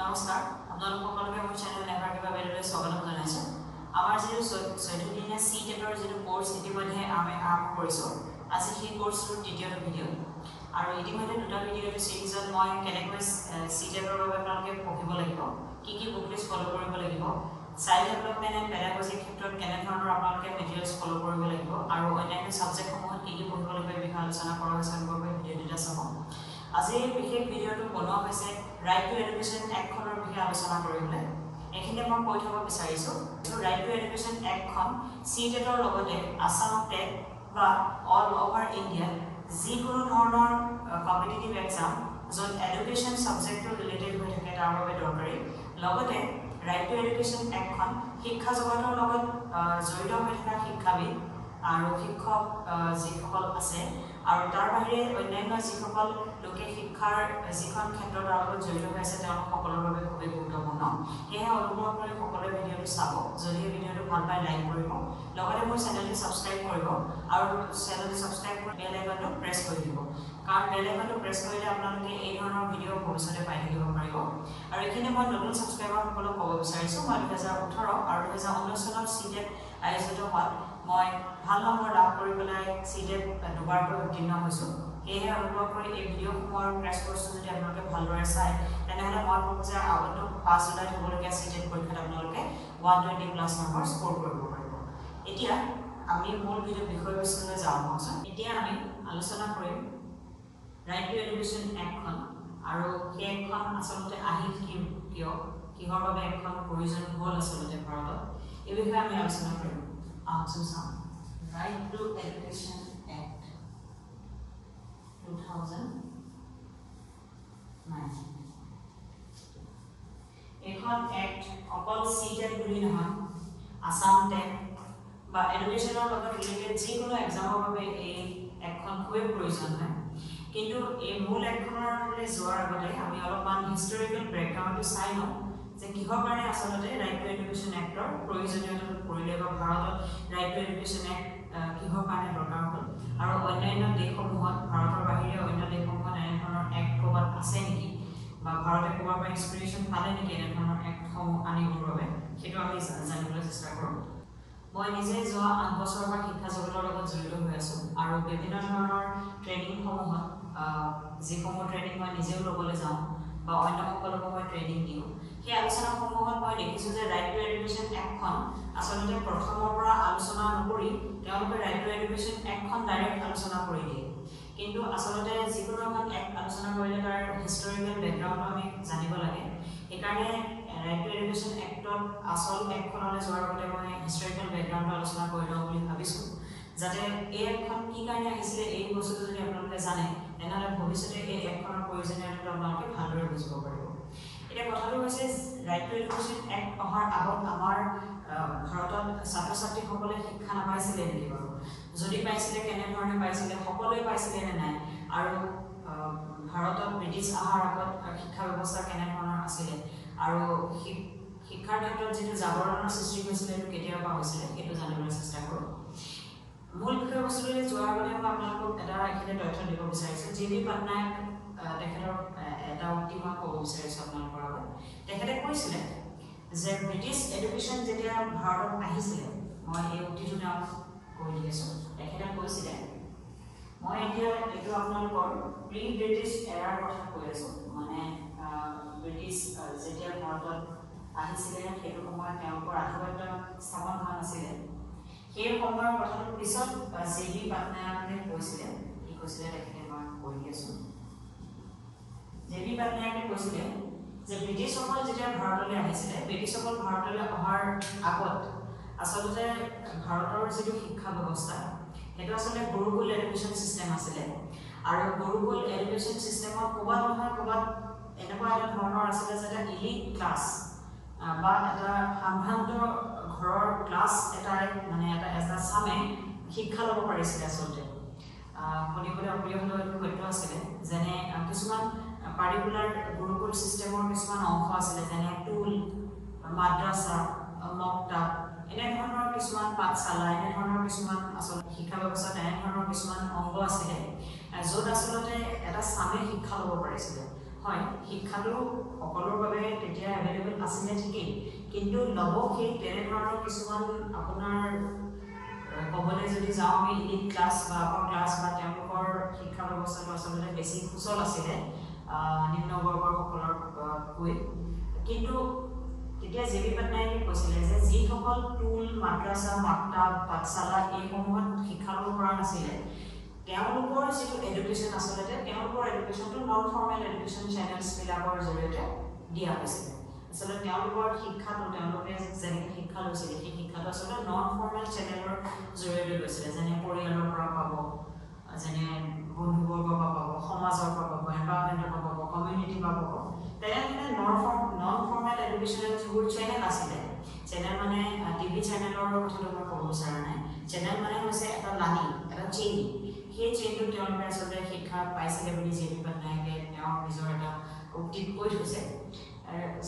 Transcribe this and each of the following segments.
নমস্কাৰ আপোনালোক সকলোকে মোৰ চেনেল নেভাৰ কিবা বেলেগলৈ স্বাগতম জনাইছোঁ আমাৰ যিটো 14 দিনীয়া CTET-ৰ যিটো কোৰ্স ইতিমধ্যে আমি আৰম্ভ কৰিছোঁ আজি সেই কোৰ্সটোৰ দ্বিতীয়টো ভিডিঅ' আৰু ইতিমধ্যে দুটা ভিডিঅ'টো সিৰিজত মই কেনেকৈ CTET-ৰ বাবে আপোনালোকে পঢ়িব লাগিব কি বুক লিষ্ট ফলো কৰিব লাগিব চাইল্ড ডেভেলপমেণ্ট এণ্ড পেডাগজিৰ ক্ষেত্ৰত কেনে ধৰণৰ আপোনালোকে মেটেৰিয়েলছ ফলো কৰিব লাগিব আৰু অন্যান্য সাবজেক্টসমূহত কি পঢ়িব লাগিব এই বিষয়ে আলোচনা কৰা হৈছে সম্পৰ্কে ভিডিঅ' দুটা চাব আজি বিশেষ ভিডিঅ'টো বনোৱা হৈছে ৰাইট টু এডুকেশ্যন এক্টখনৰ বিষয়ে আলোচনা কৰিবলৈ এখিনিতে মই কৈ থব বিচাৰিছোঁ ৰাইট টু এডুকেশ্যন এক্টখন CTET-ৰ লগতে আসাম টেট বা অল অভাৰ ইণ্ডিয়া যিকোনো ধৰণৰ কম্পিটিটিভ এক্সাম য'ত এডুকেশ্যন ছাবজেক্টৰ ৰিলেটেড হৈ থাকে তাৰ বাবে দৰকাৰী লগতে ৰাইট টু এডুকেশ্যন এক্টখন শিক্ষা জগতৰ লগত জড়িত হৈ থকা শিক্ষাবিদ আৰু শিক্ষক যিসকল আছে আৰু তাৰ বাহিৰে অন্যান্য যিসকল লোকে শিক্ষাৰ যিখন ক্ষেত্ৰত লগত জড়িত হৈ আছে তেওঁলোক সকলোৰ বাবে খুবেই গুৰুত্বপূৰ্ণ সেয়েহে অনুগ্ৰহ কৰি সকলোৱে ভিডিঅ'টো চাব যদি এই ভিডিঅ'টো ভাল পায় লাইক কৰিব লগতে মোৰ চেনেলটো ছাবস্ক্ৰাইব কৰিব আৰু চেনেলটো ছাবস্ক্ৰাইব কৰি বেল আইকনটো প্ৰেছ কৰি দিব কাৰণ বেল আইকনটো প্ৰেছ কৰিলে আপোনালোকে এই ধৰণৰ ভিডিঅ' ভৱিষ্যতে পাই থাকিব পাৰিব আৰু এইখিনি মই নতুন ছাবস্ক্ৰাইবাৰসকলক ক'ব বিচাৰিছোঁ মই 2018 আৰু 2019 চনত CTET আয়োজিত হোৱাত মই ভাল নম্বৰ লাভ কৰি পেলাই CTET দুবাৰকৈ উত্তীৰ্ণ হৈছোঁ সেয়েহে অনুগ্ৰহ কৰি এই ভিডিঅ'সমূহৰ প্ৰেছ কোৰ্চটো যদি আপোনালোকে ভালদৰে চায় তেনেহ'লে মই ভাবোঁ যে আগন্তুক 5 জুলাইত হ'বলগীয়া CTET পৰীক্ষাত আপোনালোকে 120+ নম্বৰ স্ক'ৰ কৰিব পাৰিব এতিয়া আমি মূল ভিডিঅ' বিষয়বস্তুলৈ যাওঁ আহকচোন এতিয়া আমি আলোচনা কৰিম ৰাইট টু এডুকেশ্যন এক্টখন আৰু সেই এক্টখন আচলতে আহিল কিয় কিহৰ বাবে এক্টখন প্ৰয়োজন হ'ল আচলতে ভাৰতত এই বিষয়ে আমি আলোচনা কৰিম আহকচোন চাওঁ ৰাইট টু এডুকেশ্যন এক্ট 2009 এখন এক্ট অকল CTET বুলি নহয় আসাম টেট বা এডুকেশ্যনৰ লগত ৰিলেটেড যিকোনো এক্সামৰ বাবে এই এক্টখন খুবেই প্ৰয়োজন হয় কিন্তু এই মূল এক্টখনলৈ যোৱাৰ আগতে আমি অলপমান হিষ্টৰিকেল বেকগ্ৰাউণ্ডটো চাই লওঁ যে কিহৰ কাৰণে আচলতে ৰাইট টু এডুকেশ্যন এক্টৰ প্ৰয়োজনীয়তাটো পৰিলে বা ভাৰতত ৰাইট টু এডুকেশ্যন এক্ট কিহৰ কাৰণে দৰকাৰ হ'ল আৰু অন্যান্য দেশসমূহত ভাৰতৰ বাহিৰে অন্য দেশসমূহত এনেধৰণৰ এক্ট ক'ৰবাত আছে নেকি বা ভাৰতে ক'ৰবাৰ পৰা ইনস্পিৰেশ্যন পালে নেকি এনেধৰণৰ এক্টসমূহ আনিবৰ বাবে সেইটো আমি জানিবলৈ চেষ্টা কৰোঁ মই নিজে যোৱা 8 বছৰৰ পৰা শিক্ষা জগতৰ লগত জড়িত হৈ আছোঁ আৰু বিভিন্ন ধৰণৰ ট্ৰেইনিংসমূহত যিসমূহ ট্ৰেইনিং মই নিজেও ল'বলৈ যাওঁ বা অন্যসকলকো মই ট্ৰেইনিং দিওঁ সেই আলোচনাসমূহত মই দেখিছোঁ যে ৰাইট টু এডুকেশ্যন এক্টখন আচলতে প্ৰথমৰ পৰা আলোচনা নকৰি তেওঁলোকে ৰাইট টু এডুকেশ্যন এক্টখন ডাইৰেক্ট আলোচনা কৰি দিয়ে কিন্তু আচলতে যিকোনো এখন এক্ট আলোচনা কৰিলে তাৰ হিষ্টৰিকেল বেকগ্ৰাউণ্ডটো আমি জানিব লাগে সেইকাৰণে ৰাইট টু এডুকেশ্যন এক্টত আচল এক্টখনলৈ যোৱাৰ আগতে মই হিষ্টৰিকেল বেকগ্ৰাউণ্ডটো আলোচনা কৰি লওঁ বুলি ভাবিছোঁ যাতে এই এক্টখন কি কাৰণে আহিছিলে এই বস্তুটো যদি আপোনালোকে জানে তেনেহ'লে ভৱিষ্যতে এই এক্টখনৰ প্ৰয়োজনীয়তাটো আপোনালোকে ভালদৰে বুজিব পাৰিব এতিয়া কথাটো হৈছে ৰাইট টু এডুকেশ্যন এক্ট অহাৰ আগত আমাৰ ভাৰতত ছাত্ৰ ছাত্ৰীসকলে শিক্ষা নাপাইছিলে নেকি বাৰু যদি পাইছিলে কেনেধৰণে পাইছিলে সকলোৱে পাইছিলে নে নাই আৰু ভাৰতত ব্ৰিটিছ অহাৰ আগত শিক্ষা ব্যৱস্থা কেনেধৰণৰ আছিলে আৰু শিক্ষাৰ ক্ষেত্ৰত যিটো জাগৰণৰ সৃষ্টি হৈছিলে সেইটো কেতিয়াৰ পৰা হৈছিলে সেইটো জানিবলৈ চেষ্টা কৰোঁ মূল বিষয়বস্তুলৈ যোৱাৰ আগতে মই আপোনালোকক এটা এইখিনি তথ্য দিব বিচাৰিছোঁ JB পাটনায়ক তেখেতৰ এটা উক্তি মই ক'ব বিচাৰিছোঁ আপোনালোকৰ আগত তেখেতে কৈছিলে যে ব্ৰিটিছ এডুকেশ্যন যেতিয়া ভাৰতত আহিছিলে মই এই উক্তিটো তেওঁক কৈ দি আছোঁ তেখেতে কৈছিলে মই এতিয়া এইটো আপোনালোকৰ প্ৰি ব্ৰিটিছ এৰাৰ কথা কৈ আছোঁ মানে ব্ৰিটিছ যেতিয়া ভাৰতত আহিছিলে সেইটো সময়ত তেওঁলোকৰ আধিপত্য স্থাপন হোৱা নাছিলে সেই সময়ৰ কথাটো পিছত JB পাটনায়কে কৈছিলে কি কৈছিলে তেখেতে মই কৈ দি আছোঁ JB পাটনায়কে কৈছিলে যে ব্ৰিটিছসকল যেতিয়া ভাৰতলৈ আহিছিলে ব্ৰিটিছসকল ভাৰতলৈ অহাৰ আগত আচলতে ভাৰতৰ যিটো শিক্ষা ব্যৱস্থা সেইটো আচলতে গুৰুকুল এডুকেশ্যন চিষ্টেম আছিলে আৰু গুৰুকুল এডুকেশ্যন চিষ্টেমত ক'ৰবাত নহয় ক'ৰবাত এনেকুৱা এটা ধৰণৰ আছিলে যে এটা ইলিট ক্লাছ বা এটা সাম্ভ্ৰান্ত ঘৰৰ ক্লাছ এটাই মানে এটা চামে শিক্ষা ল'ব পাৰিছিলে আচলতে শুনিবলৈ অপ্ৰিয় হ'লেও এইটো সত্য আছিলে যেনে কিছুমান পাৰ্টিকুলাৰ গুৰুকুল চিষ্টেমৰ কিছুমান অংশ আছিলে যেনে টুল মাদ্ৰাছা মক্তাব এনেধৰণৰ কিছুমান পাঠশালা এনেধৰণৰ কিছুমান আচলতে শিক্ষা ব্যৱস্থাত এনেধৰণৰ কিছুমান অংগ আছিলে য'ত আচলতে এটা চামে শিক্ষা ল'ব পাৰিছিলে হয় শিক্ষাটো সকলোৰ বাবে তেতিয়া আছিলে ঠিকেই কিন্তু ল'ব সেই তেনেধৰণৰ কিছুমান আপোনাৰ ক'বলৈ যদি যাওঁ আমি ইলিট ক্লাছ বা আপাৰ ক্লাছ বা তেওঁলোকৰ শিক্ষা ব্যৱস্থাটো আচলতে বেছি সুচল আছিলে নিম্ন বৰ্গৰ সকলতকৈ কিন্তু তেতিয়া জে বি পাটনায়কে কৈছিলে যে যিসকল টুল মাদ্ৰাছা মাক্তাব পাঠশালা এইসমূহত শিক্ষা ল'ব পৰা নাছিলে তেওঁলোকৰ যিটো এডুকেশ্যন আচলতে তেওঁলোকৰ এডুকেশ্যনটো নন ফৰ্মেল এডুকেশ্যন চেনেলছবিলাকৰ জৰিয়তে দিয়া হৈছিলে আচলতে তেওঁলোকৰ শিক্ষাটো তেওঁলোকে যেনেকৈ শিক্ষা লৈছিলে সেই শিক্ষাটো আচলতে নন ফৰ্মেল চেনেলৰ জৰিয়তে লৈছিলে যেনে পৰিয়ালৰ পৰা পাব যেনে বন্ধুবৰ্গৰ পৰা পাব সমাজৰ পৰা পাব এনভাইৰনমেণ্টৰ পৰা পাব কমিউনিটিৰ পৰা পাব তেনেধৰণে নন ফৰ্মেল এডুকেশ্যনেল যিবোৰ চেনেল আছিলে চেনেল মানে টিভি চেনেলৰ কথাটো মই ক'ব বিচৰা নাই চেনেল মানে হৈছে এটা লানি এটা চেইন সেই চেইনটোত তেওঁলোকে আচলতে শিক্ষা পাইছিলে বুলি জে বি পাটনায়কে তেওঁৰ নিজৰ এটা উক্তিত কৈ থৈছে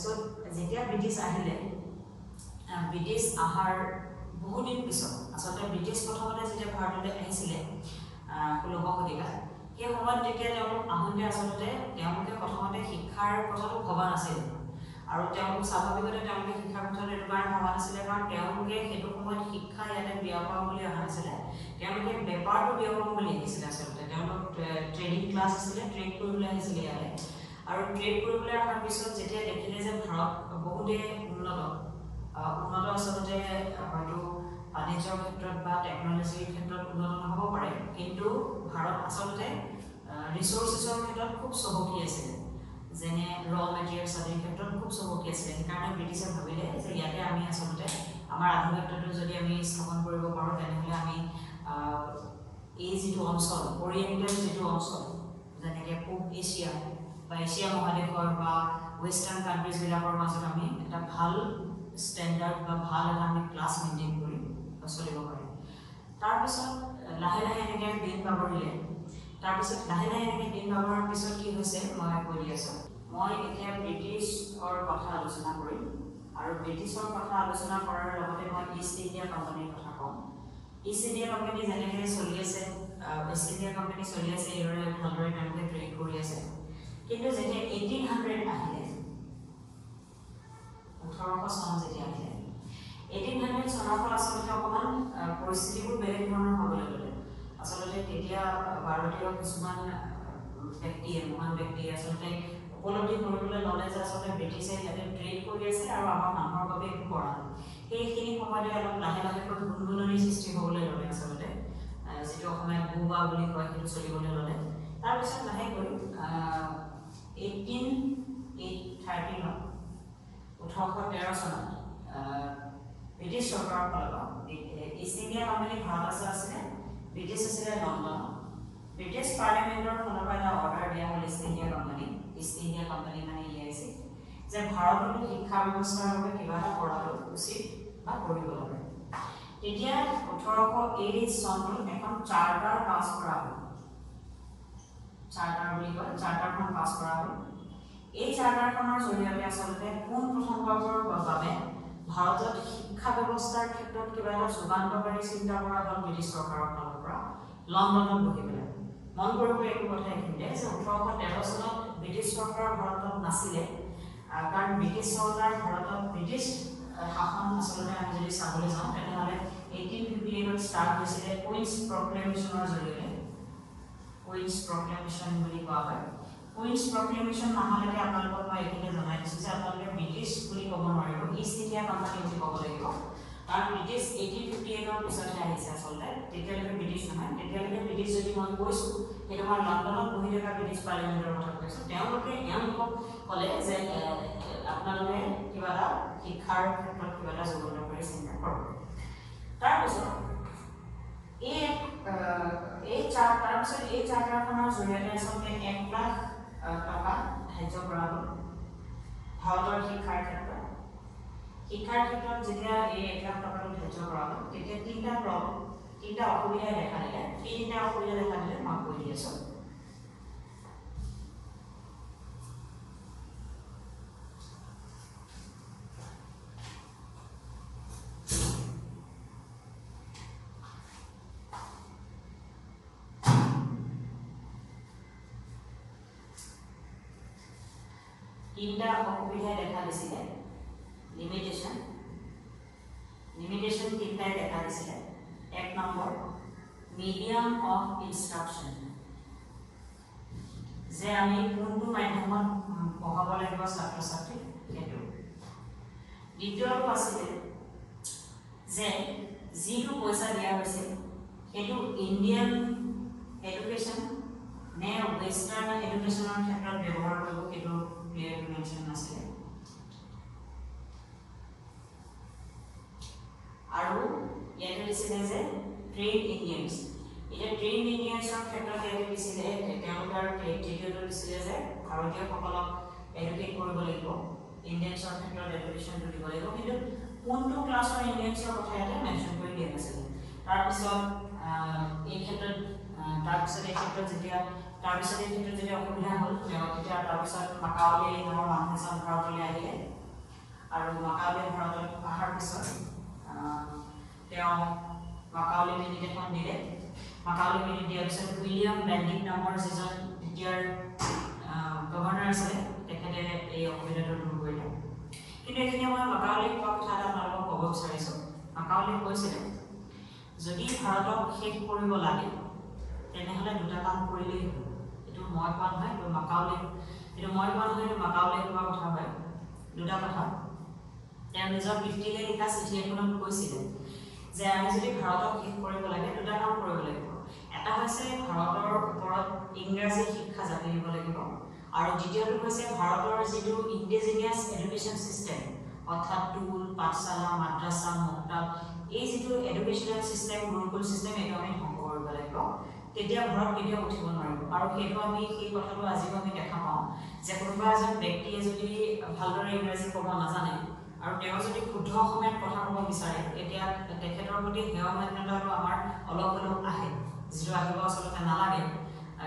চ' যেতিয়া ব্ৰিটিছ আহিলে ব্ৰিটিছ অহাৰ বহুদিন পিছত আচলতে ব্ৰিটিছ প্ৰথমতে যেতিয়া ভাৰতলৈ আহিছিলে 16শ শতিকাত সেই সময়ত যেতিয়া তেওঁলোক আহোঁতে আচলতে তেওঁলোকে প্ৰথমতে শিক্ষাৰ কথাটো ভবা নাছিল আৰু তেওঁলোক স্বাভাৱিকতে তেওঁলোকে শিক্ষাৰ কথাটো এইটো কাৰণে ভবা নাছিলে কাৰণ তেওঁলোকে সেইটো সময়ত শিক্ষা ইয়াতে বিয়পাম বুলি অহা নাছিলে তেওঁলোকে বেপাৰটো বিয়পাম বুলি আহিছিলে আচলতে তেওঁলোক ট্ৰেডিং ক্লাছ আছিলে ট্ৰেড কৰিবলৈ আহিছিলে ইয়াতে আৰু ট্ৰেড কৰিবলৈ অহাৰ পিছত যেতিয়া দেখিলে যে ভাৰত বহুতে উন্নত আচলতে হয়তো বাণিজ্যৰ ক্ষেত্ৰত বা টেকন'লজিৰ ক্ষেত্ৰত উন্নত নহ'ব পাৰে কিন্তু ভাৰত আচলতে ৰিচোৰ্চেছৰ ক্ষেত্ৰত খুব চহকী আছিলে যেনে ৰ মেটেৰিয়েলছ আদিৰ ক্ষেত্ৰত খুব চহকী আছিলে সেইকাৰণে ব্ৰিটিছে ভাবিলে যে ইয়াতে আমি আচলতে আমাৰ আধুনিকতাটো যদি আমি স্থাপন কৰিব পাৰোঁ তেনেহ'লে আমি এই যিটো অঞ্চল অৰিয়েণ্টেল যিটো অঞ্চল যেনেকৈ পূব এছিয়া বা এছিয়া মহাদেশৰ বা ৱেষ্টাৰ্ণ কাণ্ট্ৰিজবিলাকৰ মাজত আমি এটা ভাল ষ্টেণ্ডাৰ্ড বা ভাল এটা আমি ক্লাছ মেইনটেইন কৰি চলিব পাৰিম তাৰপিছত লাহে লাহে এনেকৈ দিন বাগৰিলে তাৰপিছত লাহে লাহে এনেকৈ দিন বাগৰাৰ পিছত কি হৈছে মই কৈ দি আছোঁ মই এতিয়া ব্ৰিটিছৰ কথা আলোচনা কৰিম আৰু ব্ৰিটিছৰ কথা আলোচনা কৰাৰ লগতে মই ইষ্ট ইণ্ডিয়া কোম্পানীৰ কথা ক'ম ইষ্ট ইণ্ডিয়া কোম্পানী যেনেকৈ চলি আছে ইষ্ট ইণ্ডিয়া কোম্পানী চলি আছে এইদৰে ভালদৰে তেওঁলোকে ট্ৰেড কৰি আছে কিন্তু যেতিয়া 1800 আহিলে 1800 চন যেতিয়া আহিলে 1800 চনৰ পৰা আচলতে অকণমান পৰিস্থিতিবোৰ বেলেগ ধৰণৰ হ'বলৈ ল'লে আচলতে তেতিয়া ভাৰতীয় কিছুমান মহান ব্যক্তিয়ে আচলতে উপলব্ধি কৰিবলৈ ল'লে যে আচলতে ব্ৰিটিছে ইয়াতে ট্ৰেড কৰি আছে আৰু আমাৰ মানুহৰ বাবে একো কৰা নাই সেইখিনি সময়তে অলপ লাহে লাহেকৈ গুণগুণনিৰ সৃষ্টি হ'বলৈ ল'লে আচলতে যিটো অসমীয়াত বুবা বুলি কয় সেইটো চলিবলৈ ল'লে তাৰপিছত লাহেকৈ 1813 চনত ব্ৰিটিছ চৰকাৰৰ ফালৰ পৰা ইষ্ট ইণ্ডিয়া কোম্পানী ভাৰত আছিলে ব্ৰিটিছ আছিলে লণ্ডন ব্ৰিটিছ পাৰ্লিয়ামেণ্টৰ ফালৰ পৰা এটা অৰ্ডাৰ দিয়া হ'ল ইষ্ট ইণ্ডিয়া কোম্পানী মানে ইআইচি যে ভাৰততো শিক্ষা ব্যৱস্থাৰ বাবে কিবা এটা কৰাটো উচিত বা কৰিব লাগে তেতিয়া 1880 চনত এখন চাৰ্টাৰ পাছ কৰা হ'ল চাৰ্টাৰ বুলি কয় চাৰ্টাৰখন পাছ কৰা হ'ল এই চাৰ্টাৰখনৰ জৰিয়তে আচলতে পোনপ্ৰথমবাৰৰ বাবে ভাৰতত শিক্ষা ব্যৱস্থাৰ ক্ষেত্ৰত কিবা এটা যুগান্তকাৰী চিন্তা কৰা হ'ল ব্ৰিটিছ চৰকাৰৰ ফালৰ পৰা লণ্ডনত বহি পেলাই মন কৰিব এইটো কথা এইখিনিতে যে 1813 চনত ব্ৰিটিছ চৰকাৰ ভাৰতত নাছিলে কাৰণ ব্ৰিটিছ চৰকাৰ ভাৰতত ব্ৰিটিছ শাসন আচলতে আমি যদি চাবলৈ যাওঁ তেনেহ'লে 1858 ষ্টাৰ্ট হৈছিলে কুইন্স প্ৰক্লেমেশ্যনৰ জৰিয়তে কুইন্স প্ৰক্লেমেশ্যন বুলি কোৱা হয় কুইন্স প্ৰক্লেমেশ্যন নহ'লেকে আপোনালোকক মই এইখিনিতে জনাই দিছোঁ যে আপোনালোকে ব্ৰিটিছ বুলি ক'ব নোৱাৰিব ইষ্ট ইণ্ডিয়া কোম্পানী বুলি ক'ব লাগিব কাৰণ ব্ৰিটিছ 1858 পিছতহে আহিছে আচলতে তেতিয়ালৈকে ব্ৰিটিছ নহয় তেতিয়ালৈকে ব্ৰিটিছ যদি মই কৈছোঁ সেইটো মই লণ্ডনত বহি থকা ব্ৰিটিছ পাৰ্লিয়ামেণ্টৰ কথা কৈছোঁ তেওঁলোকে এওঁলোকক ক'লে যে আপোনালোকে কিবা এটা শিক্ষাৰ ক্ষেত্ৰত কিবা এটা যুগান্তকাৰী চিন্তা কৰক তাৰপিছত এই চাৰ্টাৰখনৰ জৰিয়তে আচলতে 1 লাখ টকা ধাৰ্য কৰা হ'ল ভাৰতৰ শিক্ষাৰ ক্ষেত্ৰত যেতিয়া এই 1 লাখ টকাটো ধাৰ্য কৰা হ'ল তেতিয়া তিনিটা অসুবিধাই দেখা দিলে মই কৈ দি আছোঁ তিনিটা অসুবিধাই দেখা দিছিলে লিমিটেশন তিনটাই দেখা দিছিলে। এক নম্বৰ মিডিয়াম অফ ইনষ্ট্ৰাকশ্যন, যে আমি কোনটো মাধ্যমত পঢ়াব লাগিব ছাত্ৰ ছাত্ৰী সেইটো। দ্বিতীয়টো আছিলে যে যিটো পইচা দিয়া হৈছে সেইটো ইণ্ডিয়ান এডুকেশ্যন নে ৱেষ্টাৰ্ণ এডুকেশ্যনৰ ক্ষেত্ৰত ব্যৱহাৰ কৰিব, সেইটো ক্লিয়াৰলি মেনশ্যন নাছিলে। আৰু ইয়াতে দিছিলে যে ট্ৰেইন ইণ্ডিয়ানছ, এতিয়া ট্ৰেইন ইণ্ডিয়ানছৰ ক্ষেত্ৰত ইয়াতে দিছিলে তেওঁলোকে আৰু তৃতীয়টো দিছিলে যে ভাৰতীয়সকলক এডুকেট কৰিব লাগিব, ইণ্ডিয়ানছৰ ক্ষেত্ৰত এডুকেশ্যনটো দিব লাগিব, কিন্তু কোনটো ক্লাছৰ ইণ্ডিয়ানছৰ কথা ইয়াতে মেনশ্যন কৰি দিয়া নাছিলে। তাৰপিছত এই ক্ষেত্ৰত যেতিয়া অসুবিধা হ'ল তেতিয়া তাৰপিছত মাকাউলি নামৰ মানুহ এজন ভাৰতলৈ আহিলে, আৰু মাকাউলি ভাৰতত অহাৰ পিছত তেওঁ মাকাউলি মিনিট এখন দিলে। মাকাউলি মিনিট দিয়াৰ পিছত উইলিয়াম বেণ্ডিং নামৰ যিজন তেতিয়াৰ গভৰ্ণৰ আছিলে তেখেতে এই অসুবিধাটো দূৰ কৰিলে। কিন্তু এইখিনি মই মাকাউলি কোৱা কথা এটা আপোনালোকক ক'ব বিচাৰিছোঁ। মাকাউলি কৈছিলে যদি ভাৰতক শেষ কৰিব লাগে তেনেহ'লে দুটা কাম কৰিলেই হ'ল। এইটো মই কোৱা নহয়, এইটো মাকাউলি কোৱা কথা হয়। দুটা কথা তেওঁ নিজৰ পিতৃলে লিখা চিঠি এখনত কৈছিলে যে আমি যদি ভাৰতক শেষ কৰিব লাগে দুটা কাম কৰিব লাগিব। এটা হৈছে ভাৰতৰ ওপৰত ইংৰাজী শিক্ষা জাপি দিব লাগিব, আৰু দ্বিতীয়টো হৈছে ভাৰতৰ যিটো ইণ্ডিজিনিয়াছ এডুকেশ্যন ছিষ্টেম, অৰ্থাৎ টুল, পাঠশালা, মাদ্ৰাছা, মক্তাব, এই যিটো এডুকেশ্যনেল ছিষ্টেম, গুৰুকুল ছিষ্টেম, এইটো আমি ধ্বংস কৰিব লাগিব। তেতিয়া ভাৰত কেতিয়াও উঠিব নোৱাৰিব। আৰু সেইটো সেই কথাটো আজিও আমি দেখা পাওঁ যে কোনোবা এজন ব্যক্তিয়ে যদি ভালদৰে ইংৰাজী ক'ব নাজানে আৰু তেওঁ যদি শুদ্ধ অসমীয়াত কথা ক'ব বিচাৰে তেতিয়া তেখেতৰ প্ৰতি সেৱা মান্যতাটো আমাৰ অলপ হ'লেও আহে, যিটো আহিব আচলতে নালাগে।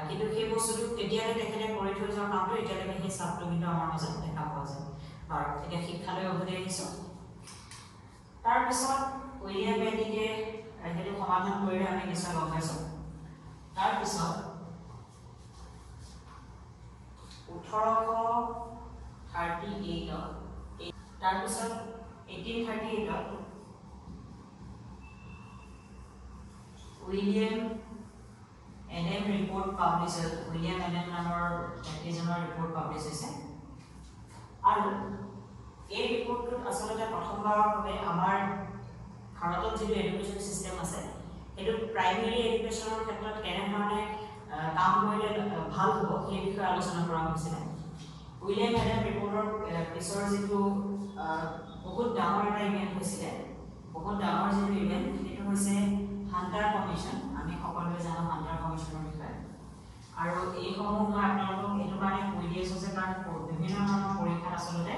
কিন্তু সেই বস্তুটো তেতিয়ালৈ তেখেতে কৰি থৈ যোৱা কামটো এতিয়ালৈকে সেই চাপটো কিন্তু আমাৰ মাজত দেখা পোৱা যায়। বাৰু এতিয়া শিক্ষালৈ উভতি আহিছোঁ। তাৰপিছত উইলিয়াম বেণ্ডিঙে সেইটো সমাধান কৰিলে আমি নিশ্চয় গম পাইছোঁ। তাৰপিছত 1838 উইলিয়াম এডেম ৰিপৰ্ট পাব্লিছ হ'ল। উইলিয়াম এডেম নামৰ ব্যক্তিজনৰ ৰিপৰ্ট পাব্লিছ হৈছে, আৰু এই ৰিপৰ্টটোত আচলতে প্ৰথমবাৰৰ বাবে আমাৰ ভাৰতত যিটো এডুকেশ্যন ছিষ্টেম আছে সেইটোত প্ৰাইমেৰী এডুকেশ্যনৰ ক্ষেত্ৰত কেনেধৰণে কাম কৰিলে ভাল হ'ব সেই বিষয়ে আলোচনা কৰা হৈছিলে। উইলিয়াম এডেম ৰিপৰ্টৰ পিছৰ যিটো বহুত ডাঙৰ এটা ইভেণ্ট হৈছিলে, সেইটো হৈছে হাণ্টাৰ কমিশ্যন। আমি সকলোৱে জানো হাণ্টাৰ কমিশ্যনৰ বিষয়ে, আৰু এইসমূহ মই আপোনালোকক এইটো কাৰণে কৈ দি আছোঁ যে কাৰণ বিভিন্ন ধৰণৰ পৰীক্ষাত আচলতে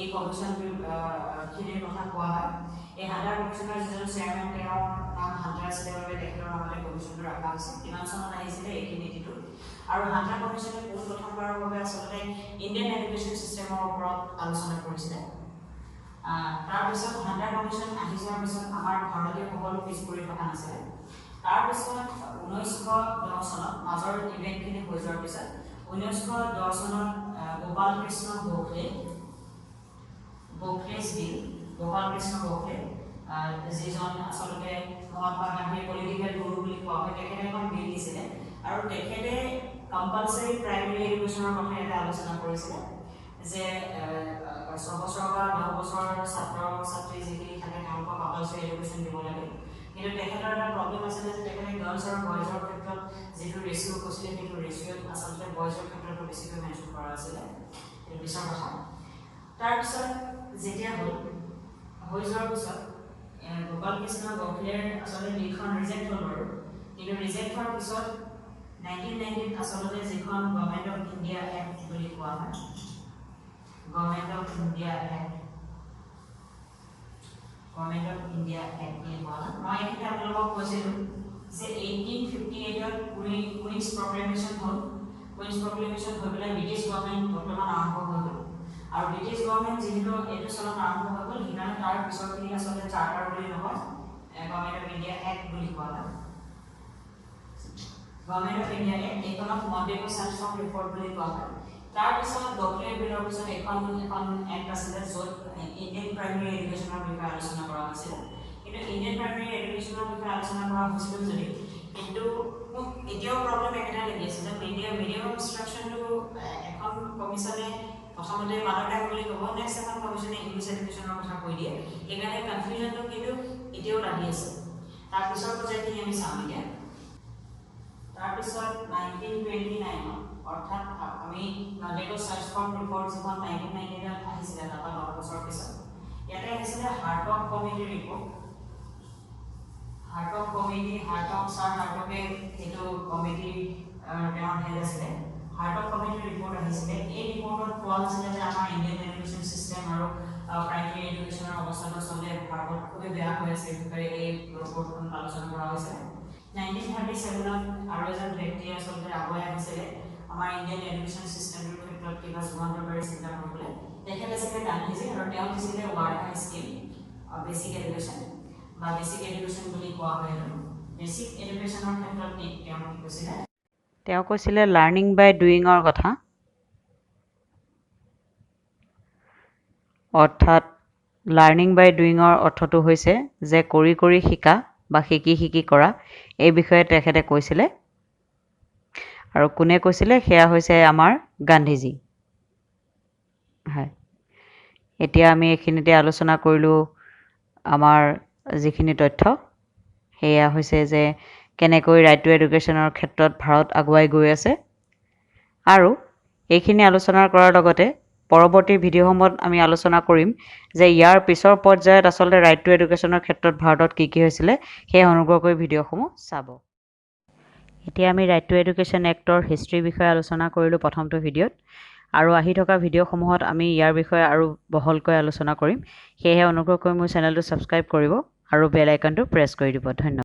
এই কমিশ্যনখিনিৰ কথা কোৱা হয়। এই হাণ্টাৰ কমিশ্যনৰ যিজন চেয়াৰমেন তেওঁৰ নাম হাণ্টাৰ আছিলে বাবে তেখেতৰ নামতে কমিশ্যনটো ৰখা হৈছে। কিমান চনত আহিছিলে 1882, আৰু হাণ্টাৰ কমিশ্যনে প্ৰথমবাৰৰ বাবে আচলতে ইণ্ডিয়ান এডুকেশ্যন ছিষ্টেমৰ ওপৰত আলোচনা কৰিছিলে। তাৰপিছত হাণ্টাৰ কমিশ্যন আহি যোৱাৰ পিছত আমাৰ ভাৰতীয়সকলো পিছ পৰি থকা নাছিলে। তাৰপিছত 1910 চনত মাজৰ ইভেণ্টখিনি হৈ যোৱাৰ পিছত 1910 চনত গোপাল কৃষ্ণ গোখলে যিজন আচলতে মহাত্মা গান্ধীৰ পলিটিকেল গুৰু বুলি কোৱা হয়, তেখেতে এখন বিল দিছিলে, আৰু তেখেতে কম্পালচাৰী প্ৰাইমেৰী এডুকেশ্যনৰ কথা এটা আলোচনা কৰিছিলে যে 6 বছৰ বা 10 বছৰৰ ছাত্ৰ ছাত্ৰী যিখিনি থাকে তেওঁলোকক কম্পালচাৰী এডুকেশ্যন দিব লাগে। কিন্তু তেখেতৰ এটা প্ৰব্লেম আছিলে যে তেখেতে গাৰ্লছ আৰু বয়জৰ ক্ষেত্ৰত যিটো ৰেচিঅ' কৈছিলে সেইটো ৰেচিঅ'ত আচলতে বয়জৰ ক্ষেত্ৰতো বেছিকৈ মেনশ্যন কৰা আছিলে। সেইটো পিছৰ কথা। তাৰপিছত যেতিয়া হৈ যোৱাৰ পিছত গোপাল কৃষ্ণ গোখলেৰ আচলতে বিলখন ৰিজেক্ট হ'ল বাৰু, কিন্তু ৰিজেক্ট হোৱাৰ পিছত 1990 আচলতে যিখন গভৰ্ণমেণ্ট অফ ইণ্ডিয়া এক্ট বুলি কোৱা হয়, গভৰ্ণমেণ্ট অফ ইণ্ডিয়া এক্ট বুলি কোৱা হয়। মই এইখিনি আপোনালোকক কৈছিলোঁ যে 1858ত কুইন্স প্ৰক্লেমেশ্যন হ'ল। কুইন্স প্ৰক্লেমেশ্যন হৈ পেলাই ব্ৰিটিছ গভৰ্ণমেণ্ট বৰ্তমান আৰম্ভ হৈ গ'ল, আৰু ব্ৰিটিছ গভৰ্ণমেণ্ট যিহেতু এইটো চনত আৰম্ভ হৈ গ'ল সেইকাৰণে তাৰ পিছৰখিনি আচলতে চাৰ্টাৰ বুলি নহয়, গভৰ্ণমেণ্ট অফ ইণ্ডিয়া এক্ট বুলি কোৱা হয়। গভৰ্ণমেণ্ট অফ ইণ্ডিয়া এক্ট এইখনক মন্টেগু চেমছন ৰিপৰ্ট বুলি কোৱা হয়। তাৰপিছত গোখলেৰ বিলৰ পিছত এখন এক্ট আছিলে য'ত ইণ্ডিয়ান প্ৰাইমেৰী এডুকেশ্যনৰ বিষয়ে আলোচনা কৰা হৈছিল কিন্তু ইণ্ডিয়ান প্ৰাইমেৰী এডুকেশ্যনৰ বিষয়ে আলোচনা কৰা হৈছিল যদি কিন্তু মোক এতিয়াও প্ৰব্লেম একেটা লাগি আছে যে মিডিয়াম অফ ইনষ্ট্ৰাকশ্যনটো এখন কমিশ্যনে প্ৰথমতে মাদাৰ টাং বুলি ক'ব নেক্সট এখন কমিশ্যনে ইংলিছ এডুকেশ্যনৰ কথা কৈ দিয়ে সেইকাৰণে কনফিউজনটো কিন্তু এতিয়াও লাগি আছে তাৰপিছৰ পৰ্যায়খিনি আমি চাম এতিয়া তাৰপিছত 1929 অৰ্থাৎ আমি নলেজৰ সাৰ্চ ফ্ৰম ৰিপৰ্ট যিখন 1999 আহিছিলে তাৰ 9 বছৰ পিছত ইয়াতে আহিছিলে হাৰ্টক কমিটি ৰিপৰ্ট হাৰ্টক কমিটি হাৰ্টক হাৰ্টকে এইটো কমিটি তেওঁৰ হেড আছিলে হাৰ্টক কমিটি ৰিপৰ্ট আহিছিলে এই ৰিপৰ্টত কোৱা হৈছিলে যে আমাৰ ইণ্ডিয়ান এডুকেশ্যন চিষ্টেম আৰু প্ৰাইমেৰী এডুকেশ্যনৰ অৱস্থাটো আচলতে ভাৰতত খুবেই বেয়া হৈ আছে এই বিষয়ে এই ৰিপৰ্টখন আলোচনা কৰা হৈছে 1937 আৰু এজন ব্যক্তিয়ে আচলতে আগুৱাই আহিছিলে আমাৰ ইণ্ডিয়ান এডুকেশ্যন চিষ্টেমটোৰ ক্ষেত্ৰত কিবা যুগান্তকাৰী চিন্তা কৰিবলৈ তেখেত আছিলে গান্ধীজী আৰু তেওঁ দিছিলে ৱাৰ্ডা স্কিম বেচিক এডুকেশ্যন বা বেচিক এডুকেশ্যন বুলি কোৱা হয় আৰু বেচিক এডুকেশ্যনৰ ক্ষেত্ৰত তেওঁ কৈছিলে লাৰ্ণিং বাই ডুইঙৰ কথা অৰ্থাৎ লাৰ্ণিং বাই ডুইঙৰ অৰ্থটো হৈছে যে কৰি কৰি শিকা বা শিকি শিকি কৰা এই বিষয়ে তেখেতে কৈছিলে আৰু কোনে কৈছিলে সেয়া হৈছে আমাৰ গান্ধীজী হয় এতিয়া আমি এইখিনিতে আলোচনা কৰিলোঁ আমাৰ যিখিনি তথ্য সেয়া হৈছে যে কেনেকৈ ৰাইট টু এডুকেশ্যনৰ ক্ষেত্ৰত ভাৰত আগুৱাই গৈ আছে আৰু এইখিনি আলোচনা কৰাৰ লগতে পৰৱৰ্তী ভিডিঅ'সমূহত আমি আলোচনা কৰিম যে ইয়াৰ পিছৰ পৰ্যায়ত আচলতে ৰাইট টু এডুকেশ্যনৰ ক্ষেত্ৰত ভাৰতত কি কি হৈছিলে সেই অনুগ্ৰহ কৰি ভিডিঅ'সমূহ চাব এতিয়া আমি ৰাইট টু এডুকেশ্যন এক্টৰ হিষ্ট্ৰীৰ বিষয়ে আলোচনা কৰিলোঁ প্ৰথমটো ভিডিঅ'ত আৰু আহি থকা ভিডিঅ'সমূহত আমি ইয়াৰ বিষয়ে আৰু বহলকৈ আলোচনা কৰিম সেয়েহে অনুগ্ৰহ কৰি মোৰ চেনেলটো ছাবস্ক্ৰাইব কৰিব আৰু বেল আইকনটো প্ৰেছ কৰি দিব ধন্যবাদ